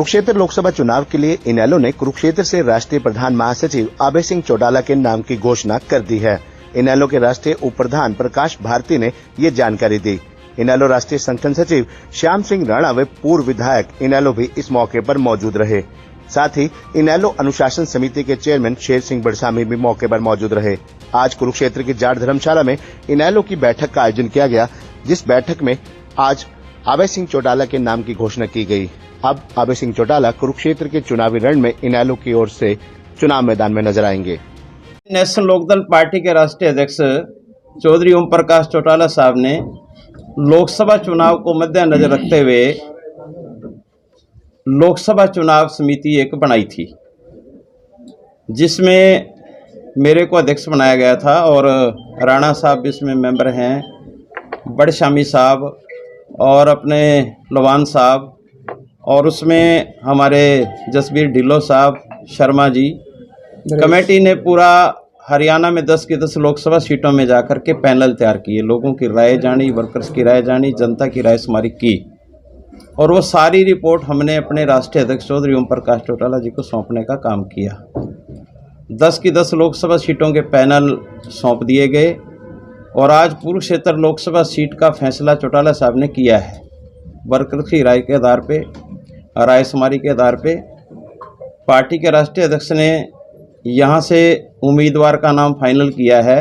कुरुक्षेत्र लोकसभा चुनाव के लिए इनेलो ने कुरुक्षेत्र से राष्ट्रीय प्रधान महासचिव अभय सिंह चौटाला के नाम की घोषणा कर दी है। इनेलो के राष्ट्रीय उप प्रधान प्रकाश भारती ने ये जानकारी दी। इनेलो राष्ट्रीय संगठन सचिव श्याम सिंह राणा व पूर्व विधायक इनेलो भी इस मौके पर मौजूद रहे। साथ ही इनेलो अनुशासन समिति के चेयरमैन शेर सिंह बड़सामी भी मौके पर मौजूद रहे। आज कुरुक्षेत्र की जाट धर्मशाला में इनेलो की बैठक का आयोजन किया गया, जिस बैठक में आज अभय सिंह चौटाला के नाम की घोषणा की गई। अब अभय सिंह चौटाला कुरुक्षेत्र के चुनावी रण में इनेलो की ओर से चुनाव मैदान में नजर आएंगे। नेशनल लोकदल पार्टी के राष्ट्रीय अध्यक्ष चौधरी ओम प्रकाश चौटाला साहब ने लोकसभा चुनाव को मद्देनजर रखते हुए लोकसभा चुनाव समिति एक बनाई थी, जिसमें मेरे को अध्यक्ष बनाया गया था और राणा साहब भी इसमें मेंबर हैं, बड़शामी साहब और अपने लवान साहब, और उसमें हमारे जसबीर ढिल्लो साहब, शर्मा जी। कमेटी ने पूरा हरियाणा में 10 की 10 लोकसभा सीटों में जाकर के पैनल तैयार किए, लोगों की राय जानी, वर्कर्स की राय जानी, जनता की राय शुमारी की, और वो सारी रिपोर्ट हमने अपने राष्ट्रीय अध्यक्ष चौधरी ओम प्रकाश चौटाला जी को सौंपने का काम किया। 10 की 10 लोकसभा सीटों के पैनल सौंप दिए गए और आज कुरुक्षेत्र लोकसभा सीट का फैसला चौटाला साहब ने किया है। वर्कर्स की राय के आधार पे, राय शुमारी के आधार पे पार्टी के राष्ट्रीय अध्यक्ष ने यहाँ से उम्मीदवार का नाम फाइनल किया है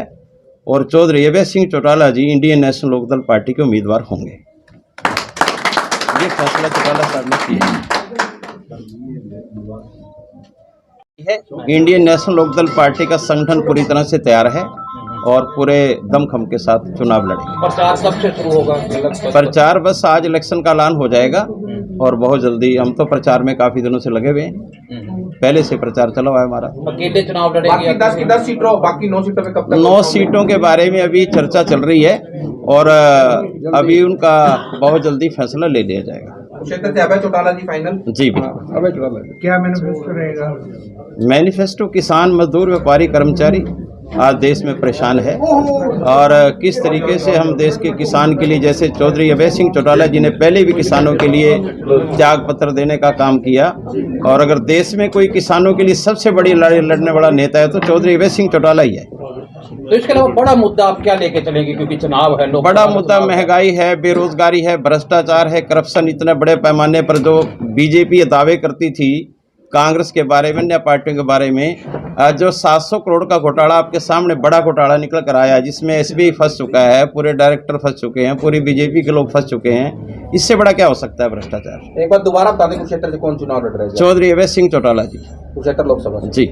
और चौधरी अभय सिंह चौटाला जी इंडियन नेशनल लोकदल पार्टी के उम्मीदवार होंगे। ये फैसला चौटाला साहब ने किया है। इंडियन नेशनल लोकदल पार्टी का संगठन पूरी तरह से तैयार है और पूरे दमखम के साथ चुनाव लड़ेंगे। प्रचार कब से शुरू होगा? प्रचार बस आज इलेक्शन का ऐलान हो जाएगा और बहुत जल्दी। हम तो प्रचार में काफी दिनों से लगे हुए हैं, पहले से प्रचार चला हुआ है हमारा। अकेले चुनाव लड़ेंगे? 10 की 10 सीटों, बाकी 9 सीटों पे कब तक? 9 सीटों के बारे में अभी चर्चा चल रही है और अभी उनका बहुत जल्दी फैसला ले लिया जाएगा। क्षेत्र से अभय चौटाला जी फाइनल? जी बिल्कुल। अभय चौटाला क्या मैनिफेस्टो रहेगा? मैनिफेस्टो किसान, मजदूर, व्यापारी, कर्मचारी आज देश में परेशान है और किस तरीके से हम देश के किसान के लिए, जैसे चौधरी अभय सिंह चौटाला जी ने पहले भी किसानों के लिए त्याग पत्र देने का काम किया, और अगर देश में कोई किसानों के लिए सबसे बड़ी लड़ाई लड़ने वाला नेता है तो चौधरी अभय सिंह चौटाला ही है। तो इसके अलावा बड़ा मुद्दा आप क्या लेके चलेंगे, क्योंकि चुनाव है? बड़ा मुद्दा महंगाई है, बेरोजगारी है, भ्रष्टाचार है, करप्शन इतने बड़े पैमाने पर जो बीजेपी दावे करती थी कांग्रेस के बारे में, अन्य पार्टियों के बारे में, जो 700 करोड़ का घोटाला आपके सामने बड़ा घोटाला निकल कर आया, जिसमें एसबी फंस चुका है, पूरे डायरेक्टर फंस चुके हैं, पूरी बीजेपी के लोग फंस चुके हैं, इससे बड़ा क्या हो सकता है भ्रष्टाचार? एक बार दोबारा बता दें, कुरुक्षेत्र से कौन चुनाव लड़ रहे हैं? चौधरी अभय सिंह चौटाला जी, कुरुक्षेत्र लोकसभा से। जी।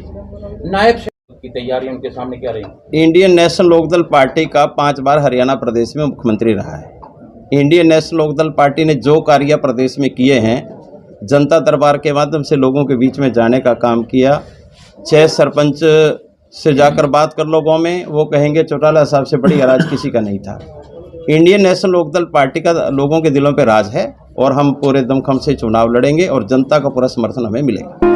नायब की तैयारी उनके सामने क्या रही? इंडियन नेशनल लोकदल पार्टी का 5 बार हरियाणा प्रदेश में मुख्यमंत्री रहा है। इंडियन नेशनल लोकदल पार्टी ने जो कार्य प्रदेश में किए हैं, जनता दरबार के माध्यम से लोगों के बीच में जाने का काम किया। 6 सरपंच से जाकर बात कर लोगों में, वो कहेंगे चौटाला साहब से बड़ी राज किसी का नहीं था। इंडियन नेशनल लोकदल पार्टी का लोगों के दिलों पे राज है और हम पूरे दमखम से चुनाव लड़ेंगे और जनता का पूरा समर्थन हमें मिलेगा।